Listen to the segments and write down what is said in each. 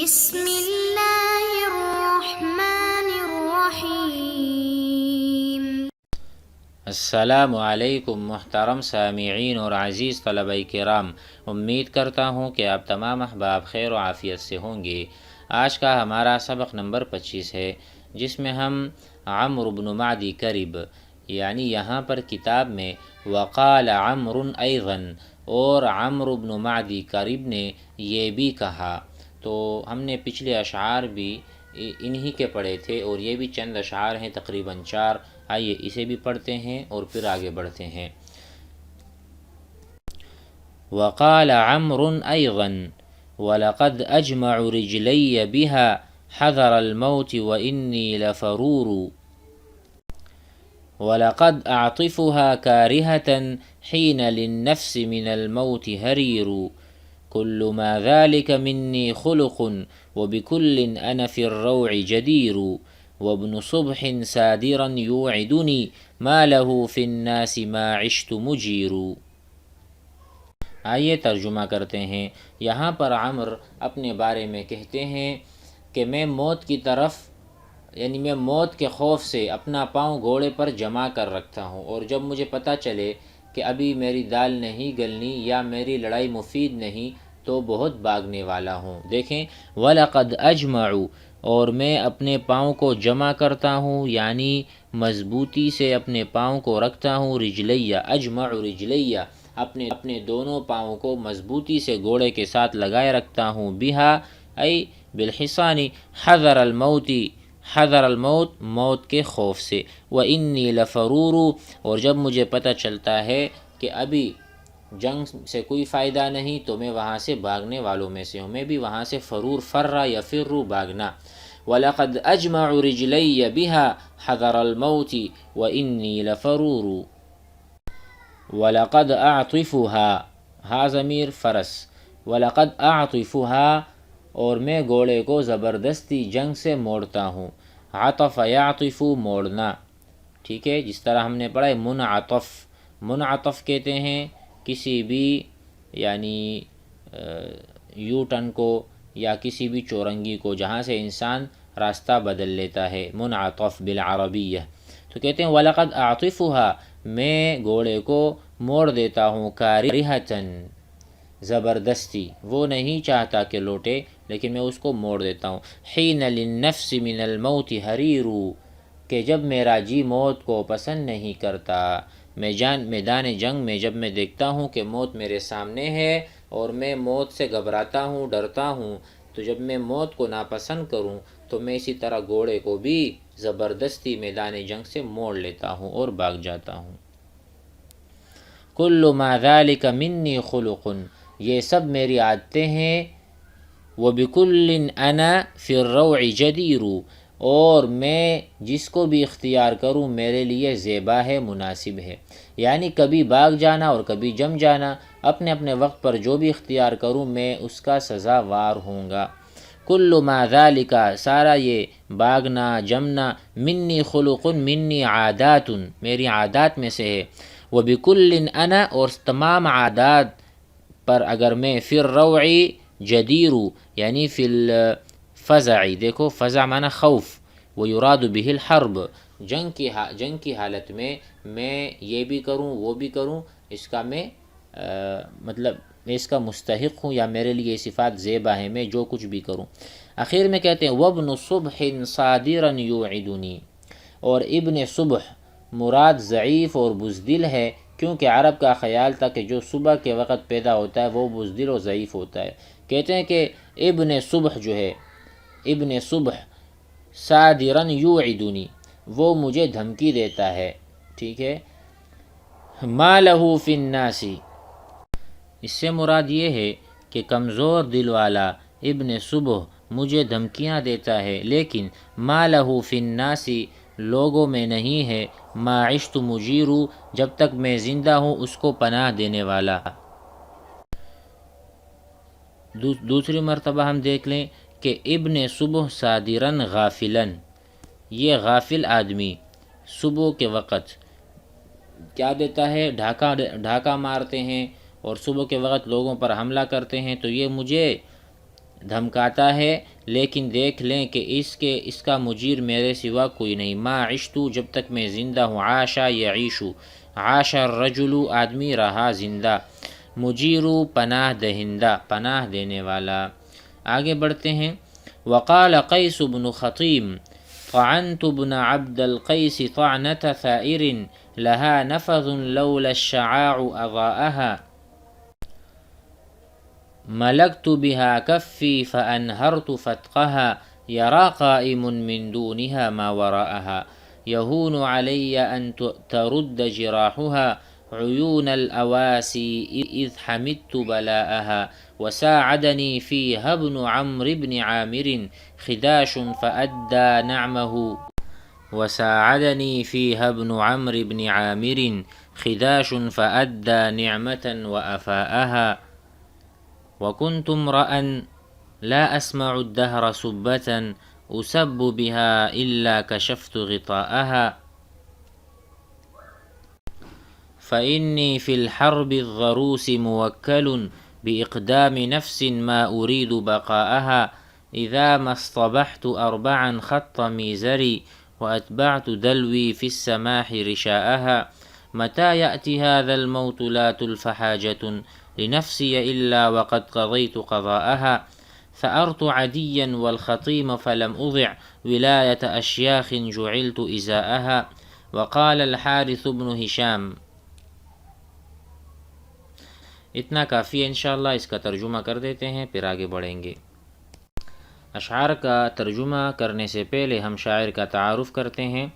بسم اللہ الرحمن الرحیم۔ السلام علیکم محترم سامعین اور عزیز طلبہ کرام، امید کرتا ہوں کہ آپ تمام احباب خیر و عافیت سے ہوں گے۔ آج کا ہمارا سبق نمبر 25 ہے، جس میں ہم عمرو بن معدی کرب، یعنی یہاں پر کتاب میں وقال عمرو ایضا، اور عمرو بن معدی کرب نے یہ بھی کہا، تو ہم نے پچھلے اشعار بھی انہی کے پڑھے تھے، اور یہ بھی چند اشعار ہیں تقریباً 4۔ آئیے اسے بھی پڑھتے ہیں اور پھر آگے بڑھتے ہیں۔ وقال عمرو ایضا ولقد اجمع رجلی بها حذر الموت وانی لفرور ولقد اعطفها كارهة حين للنفس من الموت هرير كل ما ذلك مني خلق وبكل أنا في الروع جدير وابن صبح سادرا يوعدني ما له في الناس ما عشت مجير۔ آئیے ترجمہ کرتے ہیں۔ یہاں پر عمر اپنے بارے میں کہتے ہیں کہ میں موت کی طرف، یعنی میں موت کے خوف سے اپنا پاؤں گھوڑے پر جما کر رکھتا ہوں، اور جب مجھے پتہ چلے کہ ابھی میری دال نہیں گلنی یا میری لڑائی مفید نہیں تو بہت بھاگنے والا ہوں۔ دیکھیں، وَلَقَدْ أَجْمَعُ، اور میں اپنے پاؤں کو جمع کرتا ہوں، یعنی مضبوطی سے اپنے پاؤں کو رکھتا ہوں، رجلیہ اجمع رجلیہ، اپنے دونوں پاؤں کو مضبوطی سے گھوڑے کے ساتھ لگائے رکھتا ہوں، بہا ای بالحصان، حذر الموت، حذر الموت، موت کے خوف سے، وانی لفرور، اور جب مجھے پتہ چلتا ہے کہ ابھی جنگ سے کوئی فائدہ نہیں تو میں وہاں سے بھاگنے والوں میں سے ہوں، میں بھی وہاں سے فرور، فرّ یفر، بھاگنا۔ وَلَقَدْ أَجْمَعُ رِجْلَيَّ بِهَا حَذَرَ الْمَوْتِ وَإِنِّي لَفَرُورُ وَلَقَدْ أَعْطِفُهَا، ہا ضمیر فرس، وَلَقَدْ أَعْطِفُهَا، اور میں گھوڑے کو زبردستی جنگ سے موڑتا ہوں۔ عطف یعطف، موڑنا، ٹھیک ہے، جس طرح ہم نے پڑھا ہے منعطف، منعطف کہتے ہیں کسی بھی یعنی یو ٹرن کو یا کسی بھی چورنگی کو جہاں سے انسان راستہ بدل لیتا ہے، منعطف بالعربیہ۔ تو کہتے ہیں وَلَقَدْ أَعْطِفُهَا، میں گھوڑے کو موڑ دیتا ہوں، كَارِهَةً، زبردستی، وہ نہیں چاہتا کہ لوٹے لیکن میں اس کو موڑ دیتا ہوں۔ حِينَ لِلنَّفْسِ مِنَ الْمَوْتِ هَرِيرُ، کہ جب میرا جی موت کو پسند نہیں کرتا، میدان جنگ میں جب میں دیکھتا ہوں کہ موت میرے سامنے ہے اور میں موت سے گھبراتا ہوں، ڈرتا ہوں، تو جب میں موت کو ناپسند کروں تو میں اسی طرح گھوڑے کو بھی زبردستی میدان جنگ سے موڑ لیتا ہوں اور بھاگ جاتا ہوں۔ کل ما ذلک منی خلق، یہ سب میری عادتیں ہیں، وبکل انا فی الروع جدیر، اور میں جس کو بھی اختیار کروں میرے لیے زیبا ہے، مناسب ہے، یعنی کبھی بھاگ جانا اور کبھی جم جانا، اپنے اپنے وقت پر جو بھی اختیار کروں میں اس کا سزاوار ہوں گا۔ کل ما ذالک، سارا یہ بھاگنا جمنا، منی خلق، منی عادات، میری عادات میں سے ہے، وبکل انا، اور تمام عادات پر اگر میں فی الروع جدیر، یعنی فی الفزع، دیکھو فزع معنی خوف، ویراد به الحرب، جنگ کی حالت میں یہ بھی کروں وہ بھی کروں، اس کا میں مطلب میں اس کا مستحق ہوں، یا میرے لیے یہ صفات زیبا ہے، میں جو کچھ بھی کروں۔ آخر میں کہتے ہیں وابن صبح صادرا یوعدنی، اور ابن صبح مراد ضعیف اور بزدل ہے، کیونکہ عرب کا خیال تھا کہ جو صبح کے وقت پیدا ہوتا ہے وہ بزدل و ضعیف ہوتا ہے۔ کہتے ہیں کہ ابن صبح جو ہے، ابن صبح صادرا یوعدنی، وہ مجھے دھمکی دیتا ہے، ٹھیک ہے، ما لہ فی الناس، اس سے مراد یہ ہے کہ کمزور دل والا ابن صبح مجھے دھمکیاں دیتا ہے، لیکن ما لہ فی الناس، لوگوں میں نہیں ہے، ما عشت مجیر، جب تک میں زندہ ہوں اس کو پناہ دینے والا۔ دوسری مرتبہ ہم دیکھ لیں کہ ابن صبح صادرا غافلا، یہ غافل آدمی صبح کے وقت کیا دیتا ہے، ڈھاکہ مارتے ہیں اور صبح کے وقت لوگوں پر حملہ کرتے ہیں، تو یہ مجھے دھمکاتا ہے، لیکن دیکھ لیں کہ اس کا مجیر میرے سوا کوئی نہیں۔ ما عشتو، جب تک میں زندہ ہوں، عاشا یعیشو، عاش الرجل آدمی رہا زندہ، مجیرو پناہ دہندہ پناہ دینے والا۔ آگے بڑھتے ہیں۔ وقال قیس بن خطیم طعنت بن عبد القیس طعنة ثائر لها نفذ لولا الشعاع أضاءها ملكت بها كفي فأنهرت فتقها يرى قائم من دونها ما وراءها يهون علي أن ترد جراحها عيون الأواسي إذ حمدت بلاءها وساعدني فيها ابن عمرو بن عامر خداش فأدى نعمه وساعدني فيها ابن عمرو بن عامر خداش فأدى نعمة وأفاءها وكنت امرأ لا أسمع الدهر سبة أسب بها إلا كشفت غطاءها فإني في الحرب الضروس موكل بإقدام نفس ما أريد بقاءها إذا ما اصطبحت أربعا خط ميزري وأتبعت دلوي في السماح رشاءها متى يأتي هذا الموت لا تلف حاجة لنفسي إلا وقد قضيت قضاءها ثأرت عديا والخطيم فلم أضع ولاية أشياخ جعلت إزاءها وقال الحارث بن هشام۔ اتنا کافی ہے، انشاءاللہ اس کا ترجمہ کر دیتے ہیں پھر آگے بڑھیں گے۔ اشعار کا ترجمہ کرنے سے پہلے ہم شاعر کا تعارف کرتے ہیں۔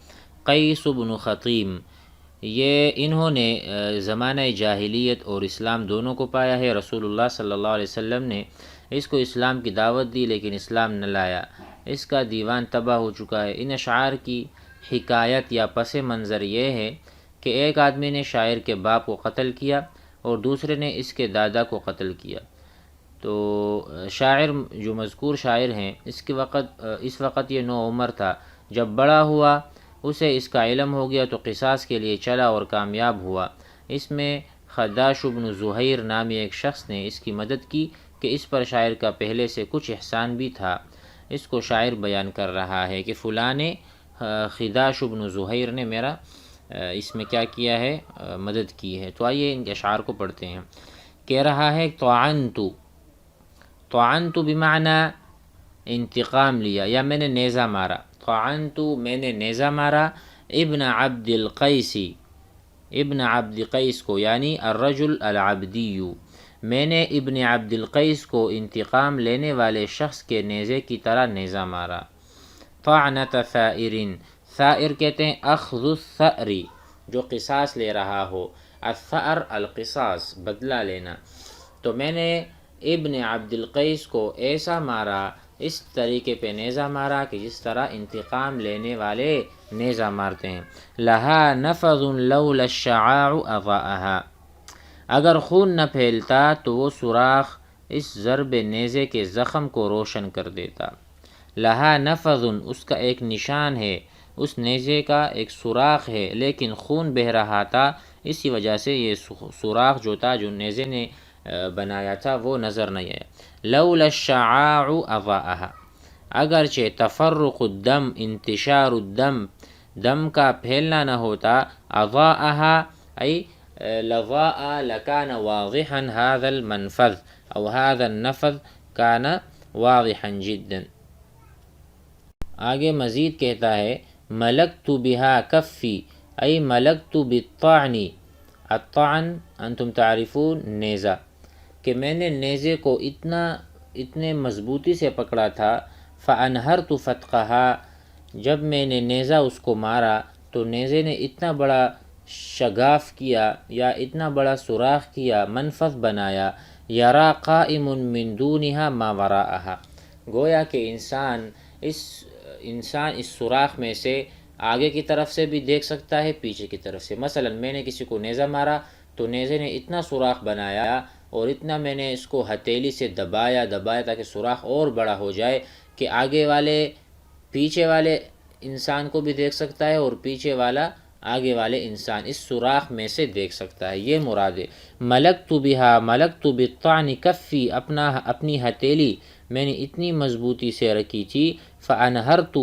قیس بن خطیم، یہ انہوں نے زمانہ جاہلیت اور اسلام دونوں کو پایا ہے۔ رسول اللہ صلی اللہ علیہ وسلم نے اس کو اسلام کی دعوت دی لیکن اسلام نہ لایا، اس کا دیوان تباہ ہو چکا ہے۔ ان اشعار کی حکایت یا پس منظر یہ ہے کہ ایک آدمی نے شاعر کے باپ کو قتل کیا اور دوسرے نے اس کے دادا کو قتل کیا۔ تو شاعر جو مذکور شاعر ہیں اس وقت یہ نوعمر تھا۔ جب بڑا ہوا اسے اس کا علم ہو گیا تو قصاص کے لیے چلا اور کامیاب ہوا۔ اس میں خداش بن زہیر نامی ایک شخص نے اس کی مدد کی کہ اس پر شاعر کا پہلے سے کچھ احسان بھی تھا۔ اس کو شاعر بیان کر رہا ہے کہ فلاں نے خداش بن زہیر نے میرا اس میں کیا کیا ہے، مدد کی ہے۔ تو آئیے ان کے اشعار کو پڑھتے ہیں۔ کہہ رہا ہے طعنت بمعنی انتقام لیا یا میں نے نیزہ مارا۔ طعنت میں نے نیزہ مارا ابن عبد القیس کو یعنی الرجل العبدی، میں نے ابن عبد القیس کو انتقام لینے والے شخص کے نیزے کی طرح نیزہ مارا۔ طعنۃ ثائر، ثائر کہتے ہیں اخذ الثأر، جو قصاص لے رہا ہو، الثأر القصاص بدلہ لینا۔ تو میں نے ابن عبد القیس کو ایسا مارا، اس طریقے پہ نیزہ مارا کہ جس طرح انتقام لینے والے نیزہ مارتے ہیں۔ لہا نفذ لولا الشعاع اضاءها، اگر خون نہ پھیلتا تو وہ سوراخ اس ضرب نیزے کے زخم کو روشن کر دیتا۔ لہا نفذ، اس کا ایک نشان ہے، اس نیزے کا ایک سوراخ ہے لیکن خون بہہ رہا تھا، اسی وجہ سے یہ سوراخ جو تھا جو نیزے نے بنایا تھا وہ نظر نہیں آیا۔ لولا الشعاع اضاءها، اگرچہ تفرق الدم انتشار الدم، دم کا پھیلنا نہ ہوتا، اضاءها ای لضاء لکان واضحا هذا المنفذ او هذا النفذ کان واضحا جدا۔ آگے مزید کہتا ہے ملکت بها کفی ای ملکت بالطعن، الطعن انتم تعرفون نیزہ، کہ میں نے نیزے کو اتنے مضبوطی سے پکڑا تھا۔ فانہرت فتقها، جب میں نے نیزہ اس کو مارا تو نیزے نے اتنا بڑا شگاف کیا یا اتنا بڑا سوراخ کیا، منفذ بنایا، یرا قائم من دونها ما وراءها، گویا کہ انسان اس سوراخ میں سے آگے کی طرف سے بھی دیکھ سکتا ہے، پیچھے کی طرف سے۔ مثلا میں نے کسی کو نیزہ مارا تو نیزے نے اتنا سوراخ بنایا اور اتنا میں نے اس کو ہتھیلی سے دبایا تاکہ سوراخ اور بڑا ہو جائے کہ پیچھے والے انسان کو بھی دیکھ سکتا ہے اور پیچھے والا آگے والے انسان اس سوراخ میں سے دیکھ سکتا ہے، یہ مراد ہے۔ ملکت بها، ملکت بالطعن کفی، اپنی ہتھیلی میں نے اتنی مضبوطی سے رکھی تھی، فَأَنْهَرْتُ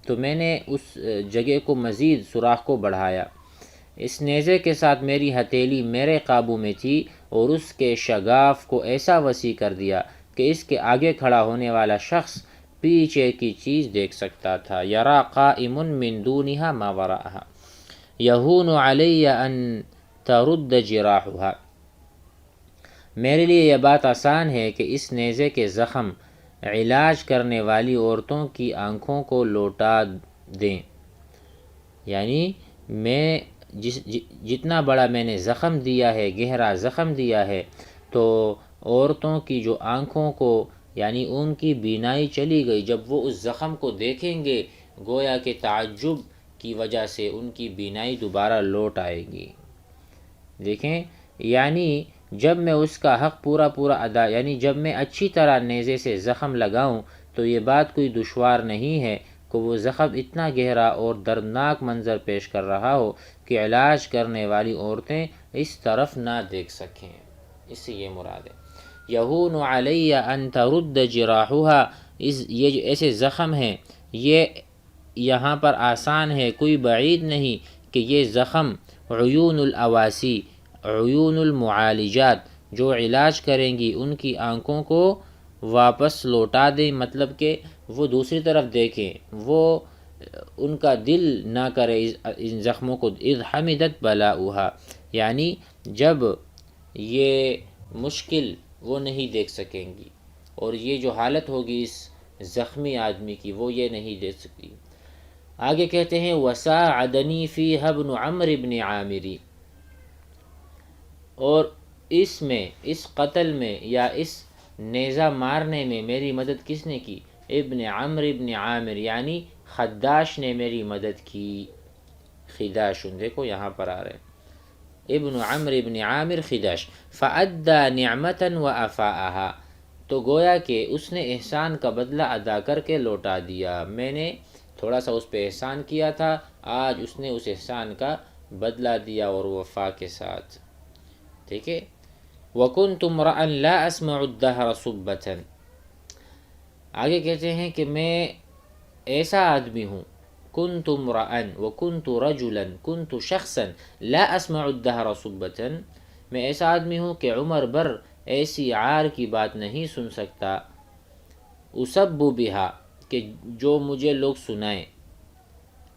تو میں نے اس جگہ کو مزید سوراخ کو بڑھایا، اس نیزے کے ساتھ میری ہتھیلی میرے قابو میں تھی اور اس کے شگاف کو ایسا وسیع کر دیا کہ اس کے آگے کھڑا ہونے والا شخص پیچھے کی چیز دیکھ سکتا تھا۔ یرا قائم من دونها ما وراءها یہون علی ان ترد جراحها، میرے لیے یہ بات آسان ہے کہ اس نیزے کے زخم علاج کرنے والی عورتوں کی آنکھوں کو لوٹا دیں، یعنی میں جتنا بڑا میں نے زخم دیا ہے، گہرا زخم دیا ہے، تو عورتوں کی جو آنکھوں کو یعنی ان کی بینائی چلی گئی، جب وہ اس زخم کو دیکھیں گے گویا کہ تعجب کی وجہ سے ان کی بینائی دوبارہ لوٹ آئے گی۔ دیکھیں، یعنی جب میں اس کا حق پورا ادا، یعنی جب میں اچھی طرح نیزے سے زخم لگاؤں تو یہ بات کوئی دشوار نہیں ہے کہ وہ زخم اتنا گہرا اور دردناک منظر پیش کر رہا ہو کہ علاج کرنے والی عورتیں اس طرف نہ دیکھ سکیں، اس سے یہ مراد ہے۔ یہون علی ان ترد جراحها، یہ جو ایسے زخم ہیں یہ یہاں پر آسان ہے، کوئی بعید نہیں کہ یہ زخم عیون الاواسی، عیون المعالجات جو علاج کریں گی ان کی آنکھوں کو واپس لوٹا دیں، مطلب کہ وہ دوسری طرف دیکھیں، وہ ان کا دل نہ کرے ان زخموں کو۔ اذ حمدت بلاؤها، یعنی جب یہ مشکل وہ نہیں دیکھ سکیں گی اور یہ جو حالت ہوگی اس زخمی آدمی کی وہ یہ نہیں دیکھ سکتی۔ آگے کہتے ہیں وَسَاعَدَنِي فِيهَا ابْنُ عَمْرِ بْنِ عَامِرِ، اور اس میں، اس قتل میں یا اس نیزہ مارنے میں میری مدد کس نے کی؟ ابن عمرو ابن عامر، یعنی خداش نے میری مدد کی۔ خداش، دیکھو یہاں پر آ رہے ابن عمرو ابن عامر خداش۔ فَأَدَّى نِعْمَةً وَأَفَاءَهَا، تو گویا کہ اس نے احسان کا بدلہ ادا کر کے لوٹا دیا، میں نے تھوڑا سا اس پہ احسان کیا تھا، آج اس نے اس احسان کا بدلہ دیا اور وفا کے ساتھ۔ ٹھیک ہے۔ وَكُنْتُ امْرَأً لَا أَسْمَعُ الدَّهْرَ صُبَّةً، آگے کہتے ہیں کہ میں ایسا آدمی ہوں، كنت امرأً وكنت رجلا كنت شخصا لا اسمع الدهر صبة، میں ایسا آدمی ہوں کہ عمر بھر ایسی عار کی بات نہیں سن سکتا، اسب بها، کہ جو مجھے لوگ سنائیں۔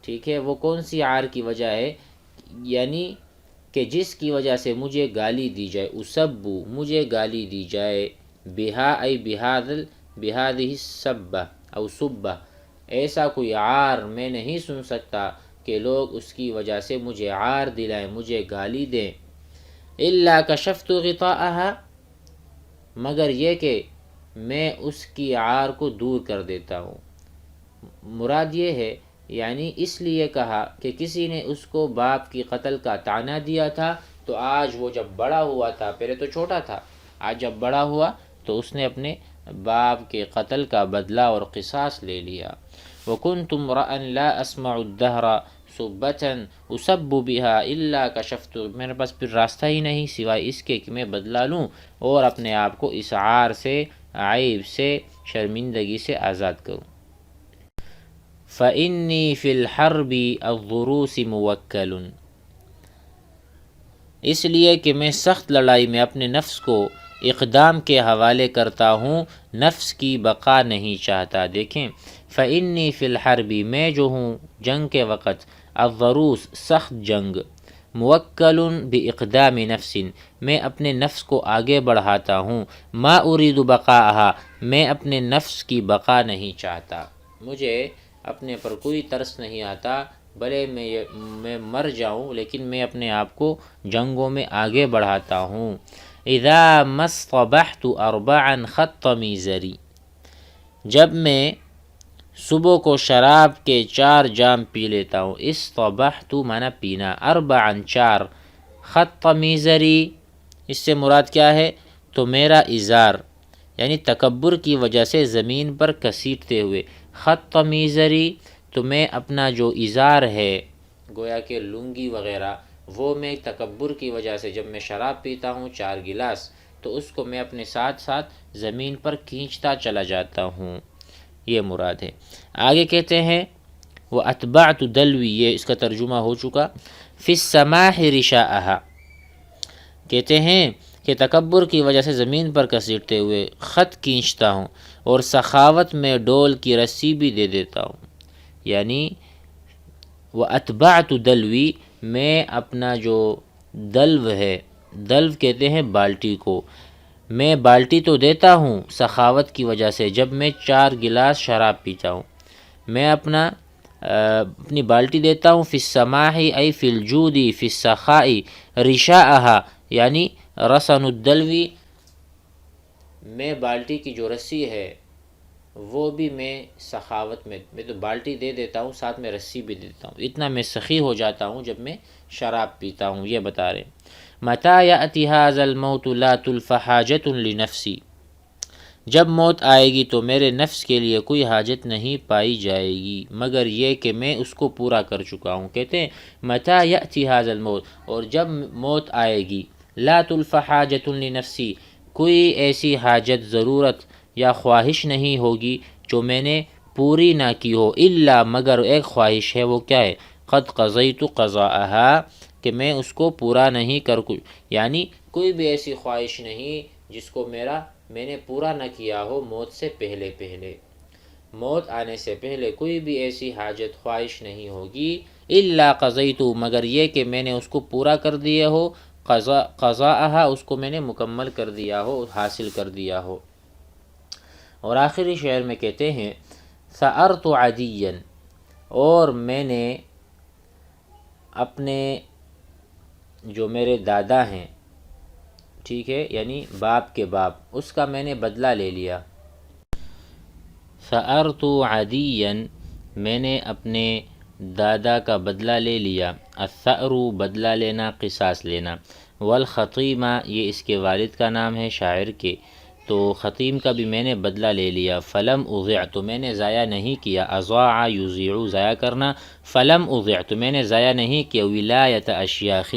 ٹھیک ہے، وہ کون سی عار کی وجہ ہے؟ یعنی کہ جس کی وجہ سے مجھے گالی دی جائے، اسب، مجھے گالی دی جائے، بہا ای بہذه السبہ او سبہ، ایسا کوئی عار میں نہیں سن سکتا کہ لوگ اس کی وجہ سے مجھے عار دلائیں، مجھے گالی دیں۔ الا کشفت غطاءها، مگر یہ کہ میں اس کی عار کو دور کر دیتا ہوں۔ مراد یہ ہے، یعنی اس لیے کہا کہ کسی نے اس کو باپ کی قتل کا طعنہ دیا تھا، تو آج وہ جب بڑا ہوا تھا، پہلے تو چھوٹا تھا، آج جب بڑا ہوا تو اس نے اپنے باپ کے قتل کا بدلہ اور قصاص لے لیا۔ وَكُنْتُ امْرَأً لَا أَسْمَعُ الدَّهْرَ صُبَّةً أُسَبُّ بِهَا إِلَّا كَشَفْتُ، میرے پاس پھر راستہ ہی نہیں سوائے اس کے کہ میں بدلہ لوں اور اپنے آپ کو اس عار سے، عیب سے، شرمندگی سے آزاد کروں۔ فَإِنِّي فِي الْحَرْبِ الضُّرُوسِ مُوَكَّلٌ، اس لیے کہ میں سخت لڑائی میں اپنے نفس کو اقدام کے حوالے کرتا ہوں، نفس کی بقا نہیں چاہتا۔ دیکھیں، فَإِنِّي فِي الْحَرْبِ، میں جو ہوں جنگ کے وقت، الضروس، سخت جنگ، موکل بإقدام نفس، میں اپنے نفس کو آگے بڑھاتا ہوں، ما اريد بقاءها، میں اپنے نفس کی بقا نہیں چاہتا، مجھے اپنے پر کوئی ترس نہیں آتا، بھلے میں مر جاؤں لیکن میں اپنے آپ کو جنگوں میں آگے بڑھاتا ہوں۔ اذا ما اصطبحت اربعا خط میزری، جب میں صبح کو شراب کے 4 جام پی لیتا ہوں، اصطبحت مانا پینا، اربعا 4، خط میزری، اس سے مراد کیا ہے؟ تو میرا ازار، یعنی تکبر کی وجہ سے زمین پر کسیٹتے ہوئے، خط میزری، تو میں اپنا جو ازار ہے گویا کہ لنگی وغیرہ، وہ میں تکبر کی وجہ سے جب میں شراب پیتا ہوں 4 گلاس تو اس کو میں اپنے ساتھ ساتھ زمین پر کھینچتا چلا جاتا ہوں، یہ مراد ہے۔ آگے کہتے ہیں وَأَتْبَعْتُ دَلْوِي، یہ اس کا ترجمہ ہو چکا۔ فِي السَّمَاحِ رِشَاءَهَا، کہتے ہیں کہ تکبر کی وجہ سے زمین پر گھسیٹتے ہوئے خط کھینچتا ہوں، اور سخاوت میں ڈول کی رسی بھی دے دیتا ہوں، یعنی وَأَتْبَعْتُ دَلْوِي، میں اپنا جو دلو ہے، دلو کہتے ہیں بالٹی کو، میں بالٹی تو دیتا ہوں سخاوت کی وجہ سے، جب میں 4 گلاس شراب پیتا ہوں، میں اپنی بالٹی دیتا ہوں، فی السماح ای فی الجودی فی السخائی رشاءہا، یعنی رسن الدلوی، میں بالٹی کی جو رسی ہے وہ بھی میں سخاوت میں تو بالٹی دے دیتا ہوں، ساتھ میں رسی بھی دیتا ہوں، اتنا میں سخی ہو جاتا ہوں جب میں شراب پیتا ہوں، یہ بتا رہے ہیں۔ متى یأتی ھذا الموت لا تلف حاجۃ لنفسی، جب موت آئے گی تو میرے نفس کے لیے کوئی حاجت نہیں پائی جائے گی مگر یہ کہ میں اس کو پورا کر چکا ہوں۔ کہتے ہیں متى یأتی ھذا الموت، اور جب موت آئے گی، لا تلف حاجۃ لنفسی، کوئی ایسی حاجت، ضرورت یا خواہش نہیں ہوگی جو میں نے پوری نہ کی ہو، الا مگر ایک خواہش ہے، وہ کیا ہے؟ قد قضیت قضاءہا، کہ میں اس کو پورا نہیں یعنی کوئی بھی ایسی خواہش نہیں جس کو میں نے پورا نہ کیا ہو موت سے پہلے، موت آنے سے پہلے کوئی بھی ایسی حاجت، خواہش نہیں ہوگی، الا قضیت، مگر یہ کہ میں نے اس کو پورا کر دیا ہو، قضاءہا، اس کو میں نے مکمل کر دیا ہو، حاصل کر دیا ہو۔ اور آخری شعر میں کہتے ہیں ثأرت عدیا، اور میں نے اپنے جو میرے دادا ہیں، ٹھیک ہے، یعنی باپ کے باپ، اس کا میں نے بدلہ لے لیا۔ ثأرت عدیا، میں نے اپنے دادا کا بدلہ لے لیا۔ الثأر بدلہ لینا، قصاص لینا۔ والخطیمہ، یہ اس کے والد کا نام ہے شاعر کے، تو خطیم کا بھی میں نے بدلہ لے لیا۔ فلم اضع، تو میں نے ضائع نہیں کیا، اضاع یضیع ضائع کرنا، فلم اضع، تو میں نے ضائع نہیں کیا، ولایت اشیاخ،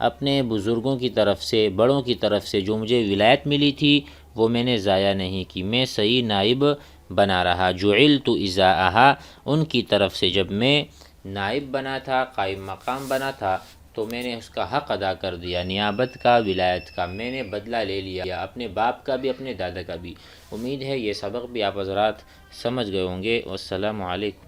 اپنے بزرگوں کی طرف سے، بڑوں کی طرف سے جو مجھے ولایت ملی تھی وہ میں نے ضائع نہیں کی، میں صحیح نائب بنا رہا۔ جعلت ازاءہا، ان کی طرف سے جب میں نائب بنا تھا، قائم مقام بنا تھا، تو میں نے اس کا حق ادا کر دیا، نیابت کا، ولایت کا، میں نے بدلہ لے لیا، اپنے باپ کا بھی، اپنے دادا کا بھی۔ امید ہے یہ سبق بھی آپ حضرات سمجھ گئے ہوں گے۔ والسلام علیکم۔